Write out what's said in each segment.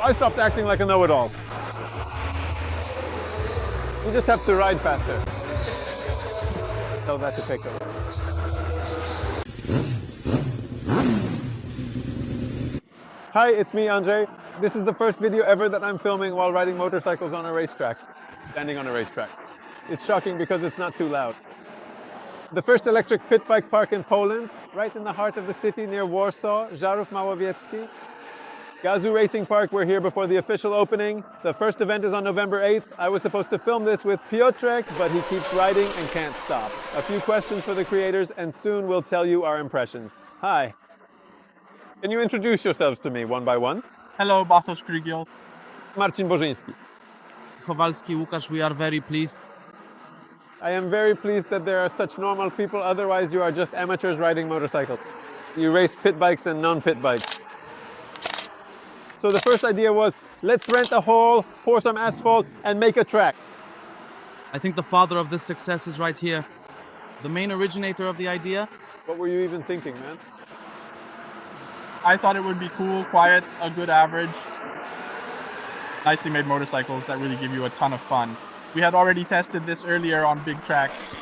I stopped acting like a know-it-all. You just have to ride faster. Tell that to Pico. Hi, it's me, Andre. This is the first video ever that I'm filming while riding motorcycles on a racetrack. Standing on a racetrack. It's shocking because it's not too loud. The first electric pit bike park in Poland, right in the heart of the city near Warsaw, Żarów Małowiecki. Gazuu Racing Park, we're here before the official opening. The first event is on November 8th. I was supposed to film this with Piotrek, but he keeps riding and can't stop. A few questions for the creators, and soon we'll tell you our impressions. Hi. Can you introduce yourselves to me one by one? Hello, Bartosz Krygiel. Marcin Bożyński. Kowalski, Łukasz, we are very pleased. I am very pleased that there are such normal people, otherwise you are just amateurs riding motorcycles. You race pit bikes and non-pit bikes. So the first idea was, let's rent a hall, pour some asphalt, and make a track. I think the father of this success is right here. The main originator of the idea. What were you even thinking, man? I thought it would be cool, quiet, a good average. Nicely made motorcycles that really give you a ton of fun. We had already tested this earlier on big tracks.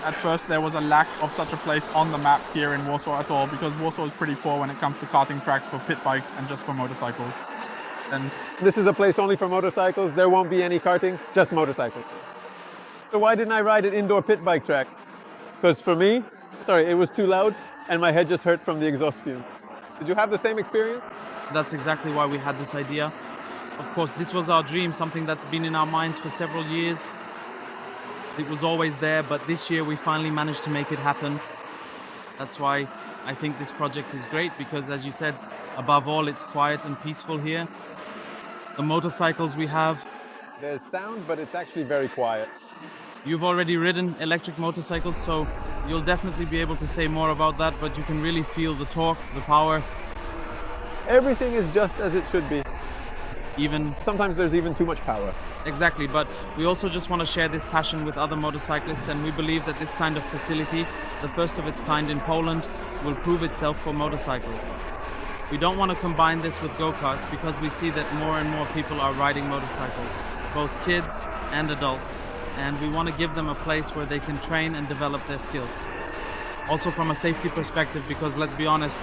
At first there was a lack of such a place on the map here in Warsaw at all, because Warsaw is pretty poor when it comes to karting tracks for pit bikes and just for motorcycles. And this is a place only for motorcycles. There won't be any karting, just motorcycles. So why didn't I ride an indoor pit bike track? Because for me, it was too loud and my head just hurt from the exhaust fume. Did you have the same experience? That's exactly why we had this idea. Of course, this was our dream, something that's been in our minds for several years. It was always there, but this year we finally managed to make it happen. That's why I think this project is great, because as you said, above all, it's quiet and peaceful here. The motorcycles we have. There's sound, but it's actually very quiet. You've already ridden electric motorcycles, so you'll definitely be able to say more about that, but you can really feel the torque, the power. Everything is just as it should be. Sometimes there's even too much power. Exactly, but we also just want to share this passion with other motorcyclists, and we believe that this kind of facility, the first of its kind in Poland, will prove itself for motorcycles. We don't want to combine this with go-karts because we see that more and more people are riding motorcycles, both kids and adults, and we want to give them a place where they can train and develop their skills. Also from a safety perspective, because let's be honest,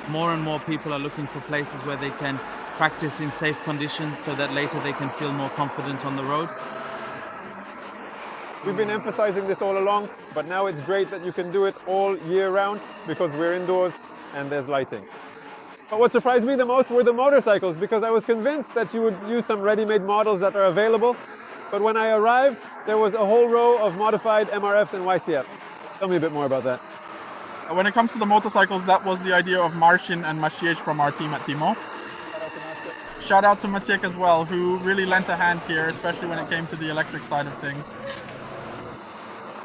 more and more people are looking for places where they can practice in safe conditions so that later they can feel more confident on the road. We've been emphasizing this all along, but now it's great that you can do it all year round because we're indoors and there's lighting. But what surprised me the most were the motorcycles, because I was convinced that you would use some ready-made models that are available. But when I arrived, there was a whole row of modified MRFs and YCF. Tell me a bit more about that. when it comes to the motorcycles, that was the idea of Marcin and Maciej from our team at Timo. Shout out to Maciej as well, who really lent a hand here, especially when it came to the electric side of things.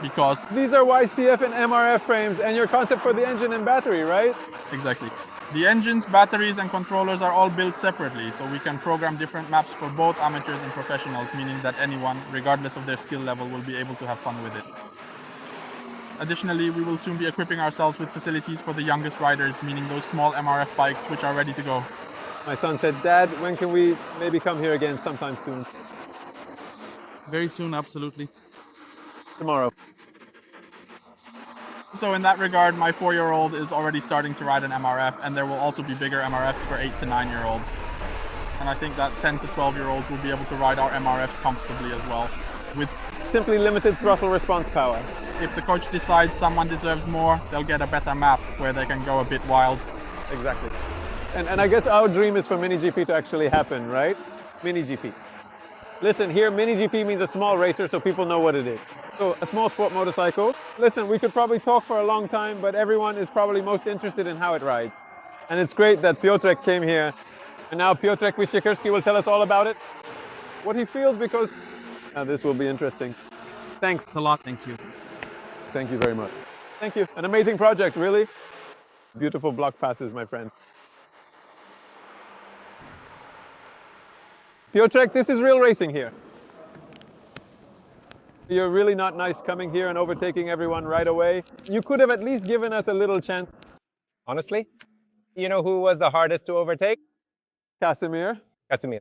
Because these are YCF and MRF frames, and your concept for the engine and battery, right? Exactly. The engines, batteries and controllers are all built separately, so we can program different maps for both amateurs and professionals, meaning that anyone, regardless of their skill level, will be able to have fun with it. Additionally, we will soon be equipping ourselves with facilities for the youngest riders, meaning those small MRF bikes which are ready to go. My son said, "Dad, when can we maybe come here again sometime soon?" Very soon, absolutely. Tomorrow. So in that regard, my 4-year-old is already starting to ride an MRF, and there will also be bigger MRFs for 8 to 9-year-olds. And I think that 10 to 12-year-olds will be able to ride our MRFs comfortably as well. With simply limited throttle response power. If the coach decides someone deserves more, they'll get a better map where they can go a bit wild. Exactly. And I guess our dream is for Mini GP to actually happen, right? Mini GP. Listen, here Mini GP means a small racer, so people know what it is. So a small sport motorcycle. Listen, we could probably talk for a long time, but everyone is probably most interested in how it rides. And it's great that Piotrek came here. And now Piotrek Wysiekierski will tell us all about it. What he feels, because this will be interesting. Thanks a lot, thank you. Thank you very much. Thank you. An amazing project, really. Beautiful block passes, my friend. Piotrek, this is real racing here. You're really not nice coming here and overtaking everyone right away. You could have at least given us a little chance. Honestly, You know who was the hardest to overtake? Casimir. Casimir.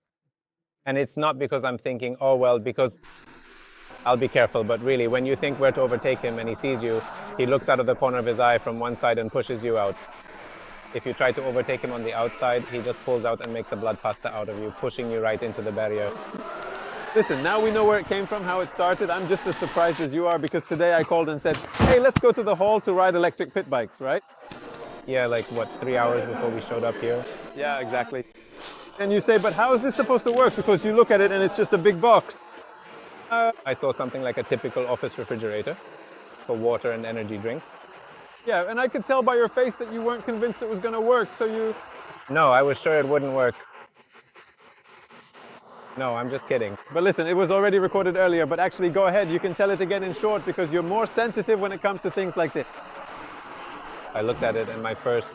And it's not because I'm thinking, oh, well, because I'll be careful. But really, when you think where to overtake him and he sees you, he looks out of the corner of his eye from one side and pushes you out. If you try to overtake him on the outside, he just pulls out and makes a blood pasta out of you, pushing you right into the barrier. Listen, now we know where it came from, how it started. I'm just as surprised as you are because today I called and said, hey, let's go to the hall to ride electric pit bikes, right? Yeah, like what, 3 hours before we showed up here? Yeah, exactly. And you say, but how is this supposed to work? Because you look at it and it's just a big box. I saw something like a typical office refrigerator for water and energy drinks. Yeah, and I could tell by your face that you weren't convinced it was going to work, so you... No, I was sure it wouldn't work. No, I'm just kidding. But listen, it was already recorded earlier, but actually go ahead, you can tell it again in short because you're more sensitive when it comes to things like this. I looked at it and my first,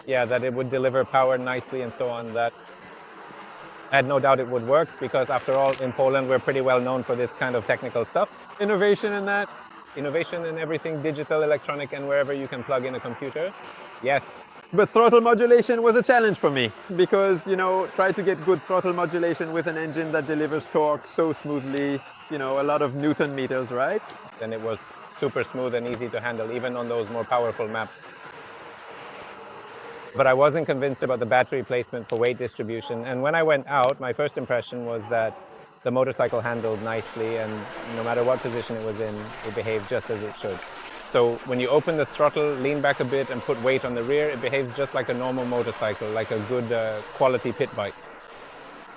that it would deliver power nicely and so on, that I had no doubt it would work because after all, in Poland, we're pretty well known for this kind of technical stuff. Innovation in that. Innovation in everything digital, electronic, and wherever you can plug in a computer. Yes. But throttle modulation was a challenge for me because, try to get good throttle modulation with an engine that delivers torque so smoothly, a lot of Newton meters, right? Then it was super smooth and easy to handle, even on those more powerful maps. But I wasn't convinced about the battery placement for weight distribution. And when I went out, my first impression was that the motorcycle handled nicely and no matter what position it was in, it behaved just as it should. So when you open the throttle, lean back a bit and put weight on the rear, it behaves just like a normal motorcycle, like a good quality pit bike.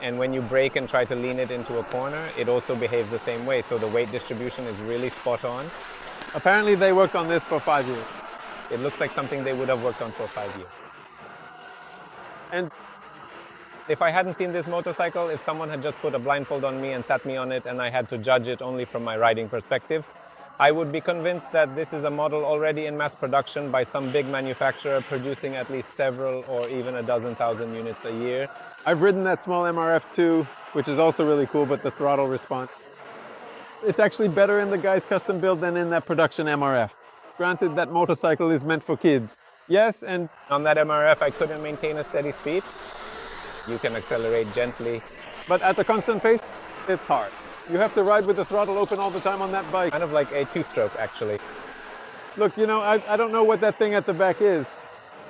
And when you brake and try to lean it into a corner, it also behaves the same way. So the weight distribution is really spot on. Apparently they worked on this for 5 years. It looks like something they would have worked on for 5 years. And if I hadn't seen this motorcycle, if someone had just put a blindfold on me and sat me on it and I had to judge it only from my riding perspective, I would be convinced that this is a model already in mass production by some big manufacturer producing at least several or even a dozen thousand units a year. I've ridden that small MRF too, which is also really cool, but the throttle response. It's actually better in the guy's custom build than in that production MRF. Granted, that motorcycle is meant for kids. Yes, and on that MRF, I couldn't maintain a steady speed. You can accelerate gently. But at the constant pace, it's hard. You have to ride with the throttle open all the time on that bike. Kind of like a two-stroke, actually. Look, I don't know what that thing at the back is.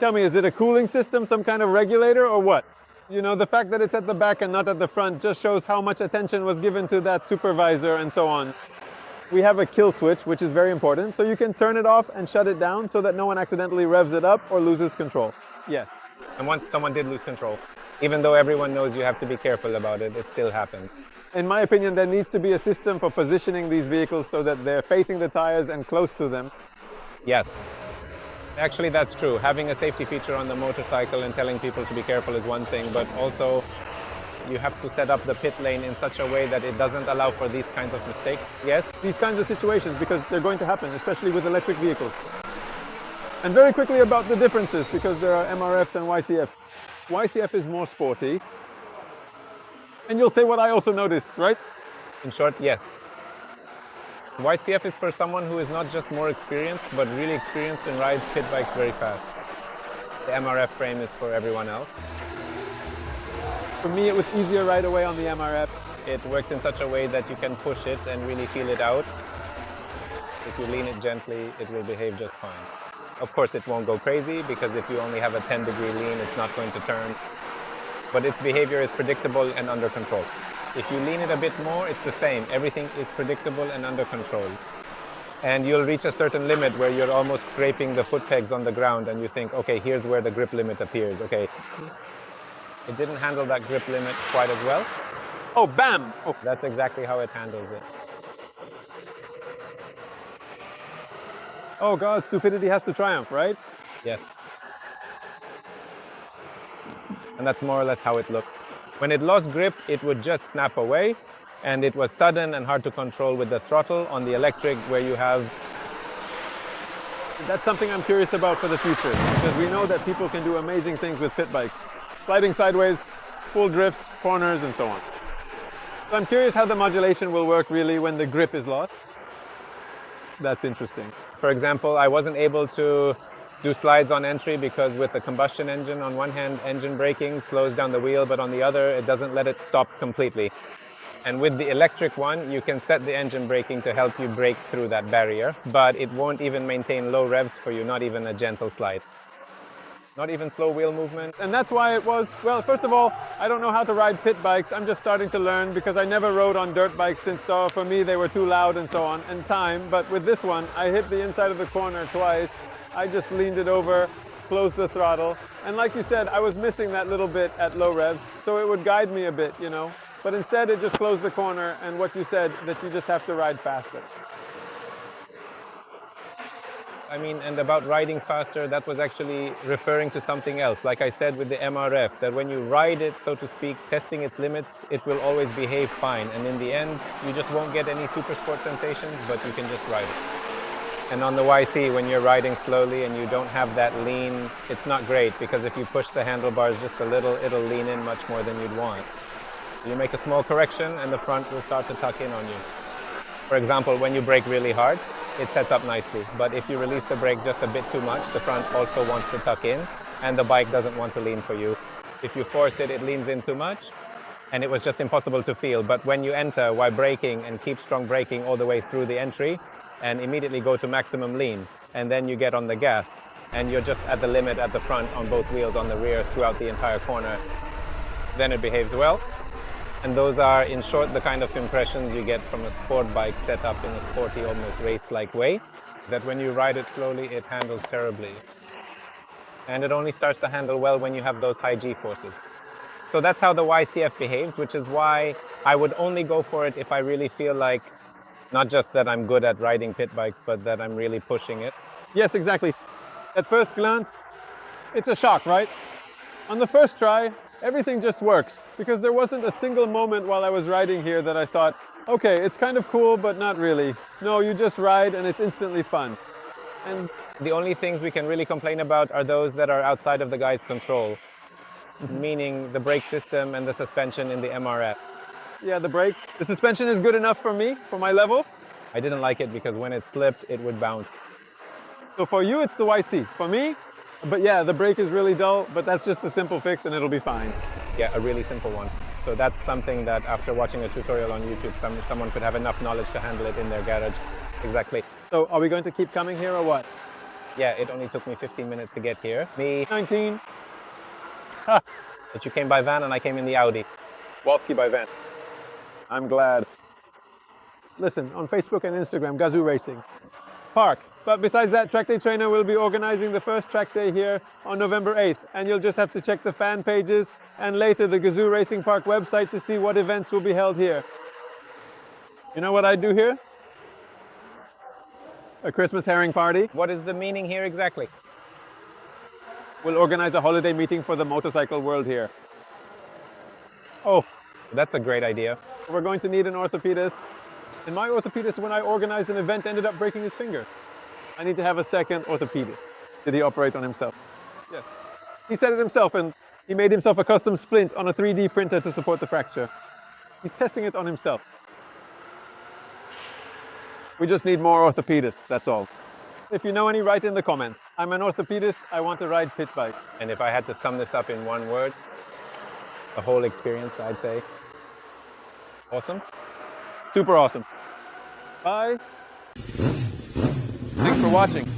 Tell me, is it a cooling system, some kind of regulator, or what? The fact that it's at the back and not at the front just shows how much attention was given to that supervisor and so on. We have a kill switch, which is very important, so you can turn it off and shut it down so that no one accidentally revs it up or loses control. Yes. And once someone did lose control, even though everyone knows you have to be careful about it, it still happened. In my opinion, there needs to be a system for positioning these vehicles so that they're facing the tires and close to them. Yes. Actually, that's true. Having a safety feature on the motorcycle and telling people to be careful is one thing, but also you have to set up the pit lane in such a way that it doesn't allow for these kinds of mistakes. Yes? These kinds of situations, because they're going to happen, especially with electric vehicles. And very quickly about the differences, because there are MRFs and YCF. YCF is more sporty. And you'll say what I also noticed, right? In short, yes. YCF is for someone who is not just more experienced, but really experienced and rides pit bikes very fast. The MRF frame is for everyone else. For me, it was easier right away on the MRF. It works in such a way that you can push it and really feel it out. If you lean it gently, it will behave just fine. Of course, it won't go crazy, because if you only have a 10-degree lean, it's not going to turn. But its behavior is predictable and under control. If you lean it a bit more, it's the same. Everything is predictable and under control. And you'll reach a certain limit where you're almost scraping the foot pegs on the ground and you think, okay, here's where the grip limit appears. Okay. It didn't handle that grip limit quite as well. Oh, bam! Oh. That's exactly how it handles it. Oh God, stupidity has to triumph, right? Yes. And that's more or less how it looked. When it lost grip, it would just snap away, and it was sudden and hard to control with the throttle. On the electric, where you have... That's something I'm curious about for the future, because we know that people can do amazing things with pit bikes. Sliding sideways, full drifts, corners, and so on. So I'm curious how the modulation will work really when the grip is lost. That's interesting. For example, I wasn't able to do slides on entry because with the combustion engine, on one hand, engine braking slows down the wheel, but on the other, it doesn't let it stop completely. And with the electric one, you can set the engine braking to help you brake through that barrier, but it won't even maintain low revs for you, not even a gentle slide. Not even slow wheel movement. And that's why it was, well, first of all, I don't know how to ride pit bikes. I'm just starting to learn because I never rode on dirt bikes since for me they were too loud and so on, and time. But with this one, I hit the inside of the corner twice. I just leaned it over, closed the throttle. And like you said, I was missing that little bit at low revs, so it would guide me a bit, you know. But instead it just closed the corner, and what you said, that you just have to ride faster. I mean, and about riding faster, that was actually referring to something else. Like I said with the MRF, that when you ride it, so to speak, testing its limits, it will always behave fine. And in the end, you just won't get any super sport sensations, but you can just ride it. And on the YC, when you're riding slowly and you don't have that lean, it's not great, because if you push the handlebars just a little, it'll lean in much more than you'd want. You make a small correction and the front will start to tuck in on you. For example, when you brake really hard, it sets up nicely. But if you release the brake just a bit too much, the front also wants to tuck in and the bike doesn't want to lean for you. If you force it, it leans in too much and it was just impossible to feel. But when you enter while braking and keep strong braking all the way through the entry and immediately go to maximum lean, and then you get on the gas and you're just at the limit at the front on both wheels on the rear throughout the entire corner, then it behaves well. And those are, in short, the kind of impressions you get from a sport bike set up in a sporty, almost race-like way, that when you ride it slowly, it handles terribly. And it only starts to handle well when you have those high G-forces. So that's how the YCF behaves, which is why I would only go for it if I really feel like, not just that I'm good at riding pit bikes, but that I'm really pushing it. Yes, exactly. At first glance, it's a shock, right? On the first try, everything just works, because there wasn't a single moment while I was riding here that I thought, okay, it's kind of cool, but not really. No, you just ride and it's instantly fun. And the only things we can really complain about are those that are outside of the guy's control, meaning the brake system and the suspension in the MRF. Yeah, the brake. The suspension is good enough for me, for my level. I didn't like it because when it slipped, it would bounce. So for you, it's the YC. For me, but yeah, the brake is really dull, but that's just a simple fix and it'll be fine. Yeah, a really simple one. So that's something that after watching a tutorial on YouTube, someone could have enough knowledge to handle it in their garage. Exactly. So are we going to keep coming here or what? Yeah, it only took me 15 minutes to get here. Me, 19. but you came by van and I came in the Audi. Walski by van. I'm glad. Listen, on Facebook and Instagram, Gazoo Racing Park. But besides that, Track Day Trainer will be organizing the first track day here on November 8th. And you'll just have to check the fan pages and later the Gazoo Racing Park website to see what events will be held here. You know what I do here? A Christmas herring party. What is the meaning here exactly? We'll organize a holiday meeting for the motorcycle world here. Oh, That's a great idea. we're going to need an orthopedist. And my orthopedist, when I organized an event, ended up breaking his finger. I need to have a second orthopedist. Did he operate on himself? Yes. He said it himself, and he made himself a custom splint on a 3D printer to support the fracture. He's testing it on himself. We just need more orthopedists, that's all. If you know any, write in the comments. I'm an orthopedist, I want to ride pit bike. And if I had to sum this up in one word, the whole experience, I'd say awesome. Super awesome. Bye. Thanks for watching.